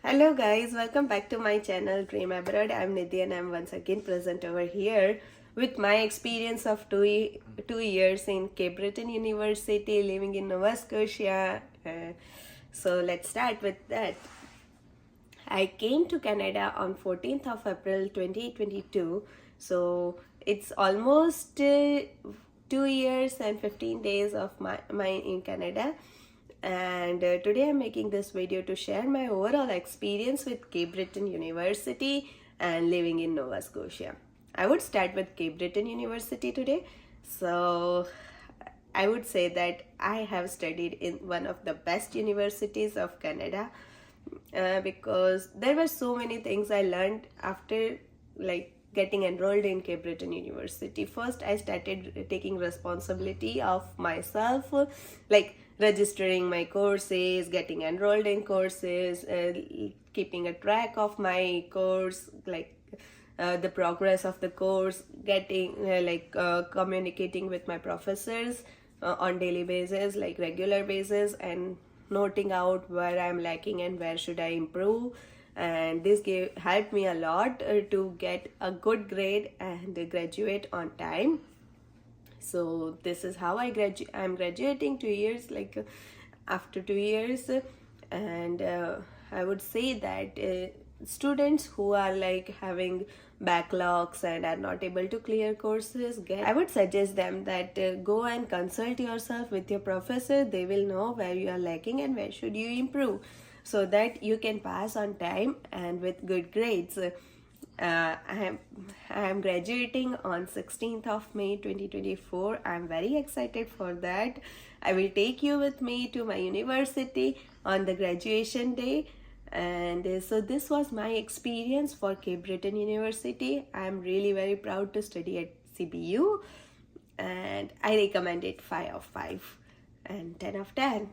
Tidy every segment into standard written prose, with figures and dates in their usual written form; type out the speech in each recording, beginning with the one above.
Hello guys, welcome back to my channel Dream Abroad. I'm Nidhi and I'm once again present over here with my experience of two years in Cape Breton University living in Nova Scotia. So let's start with that. I came to Canada on 14th of April 2022. So it's almost 2 years and 15 days of mine in Canada. And today I'm making this video to share my overall experience with Cape Breton University and living in Nova Scotia. I would start with Cape Breton University today. So I would say that I have studied in one of the best universities of Canada because there were so many things I learned after getting enrolled in Cape Breton University. First, I started taking responsibility of myself, like registering my courses, getting enrolled in courses, keeping a track of my course, the progress of the course, getting communicating with my professors on daily basis, like regular basis, and noting out where I'm lacking and where should I improve. And this helped me a lot to get a good grade and graduate on time. So this is how I'm graduating 2 years, after 2 years. And I would say that students who are having backlogs and are not able to clear courses, I would suggest them that go and consult yourself with your professor. They will know where you are lacking and where should you improve, so that you can pass on time and with good grades. I am graduating on 16th of May 2024. I'm very excited for that. I will take you with me to my university on the graduation day. And so this was my experience for Cape Breton University. I'm really very proud to study at CBU, and I recommend it 5 of 5 and 10 of 10.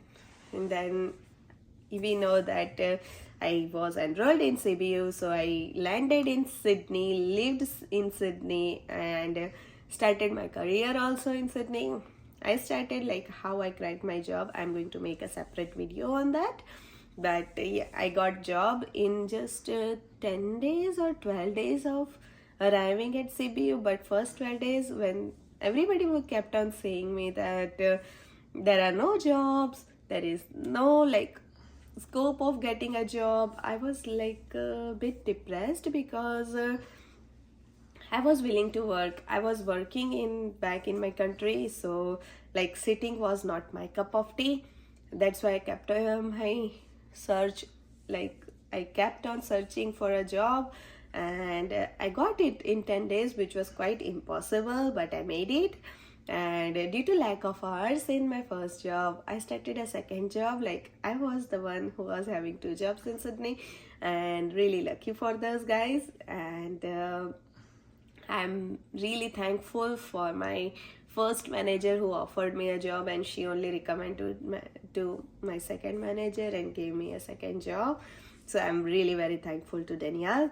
And then we know that I was enrolled in CBU, so I landed in Sydney, lived in Sydney, and started my career also in Sydney. I started how I cracked my job. I'm going to make a separate video on that. But yeah, I got job in just 10 days or 12 days of arriving at CBU. But first 12 days, when everybody kept on saying me that there are no jobs, there is no scope of getting a job, I was a bit depressed because I was willing to work. I was working back in my country, so sitting was not my cup of tea. That's why I kept my search, I kept on searching for a job, and I got it in 10 days, which was quite impossible, but I made it. And due to lack of hours in my first job, I started a second job. I was the one who was having 2 jobs in Sydney, and really lucky for those guys. And I'm really thankful for my first manager who offered me a job, and she only recommended to my second manager and gave me a second job. So I'm really very thankful to Danielle.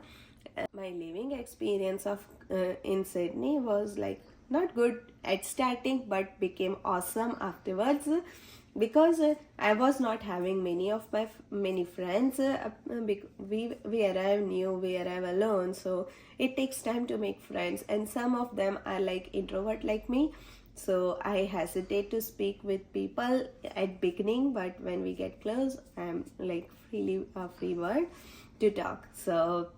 My living experience of in Sydney was not good at starting, but became awesome afterwards, because I was not having many friends. We arrive new, we arrive alone, so it takes time to make friends, and some of them are introvert like me. So I hesitate to speak with people at beginning, but when we get close, I'm freely a free word to talk. So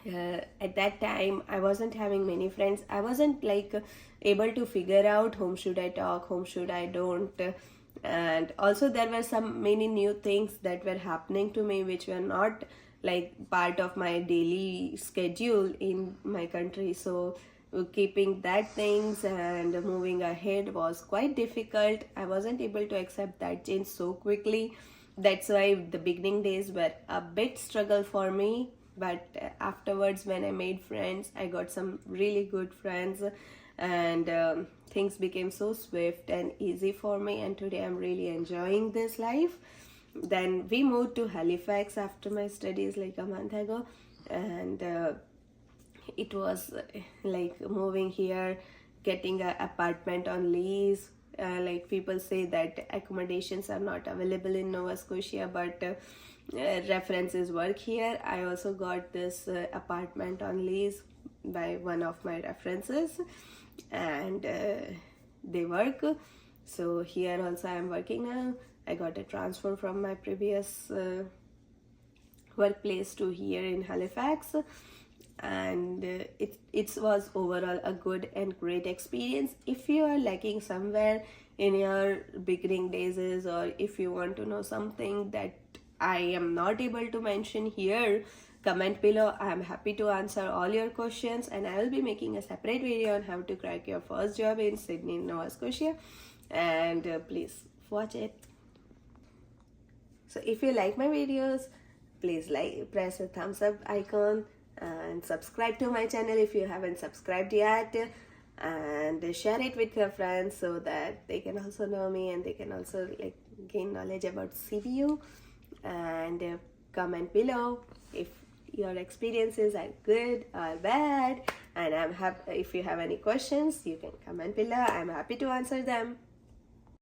at that time I wasn't having many friends. I wasn't able to figure out whom should I talk, whom should I don't. And also there were many new things that were happening to me which were not part of my daily schedule in my country. So keeping that things and moving ahead was quite difficult. I wasn't able to accept that change so quickly. That's why the beginning days were a bit struggle for me. But afterwards, when I made friends, I got some really good friends, and things became so swift and easy for me. And today I'm really enjoying this life. Then we moved to Halifax after my studies a month ago, and it was moving here, getting an apartment on lease. People say that accommodations are not available in Nova Scotia, but references work here. I also got this apartment on lease by one of my references, and they work. So here also I am working now. I got a transfer from my previous workplace to here in Halifax, and it was overall a good and great experience. If you are lacking somewhere in your beginning days, or if you want to know something that I am not able to mention here, comment below. I am happy to answer all your questions, and I will be making a separate video on how to crack your first job in Sydney, Nova Scotia, and please watch it. So if you like my videos, please press the thumbs up icon and subscribe to my channel if you haven't subscribed yet, and share it with your friends so that they can also know me and they can also gain knowledge about CBU. And comment below if your experiences are good or bad, and I'm happy if you have any questions, you can comment below. I'm happy to answer them.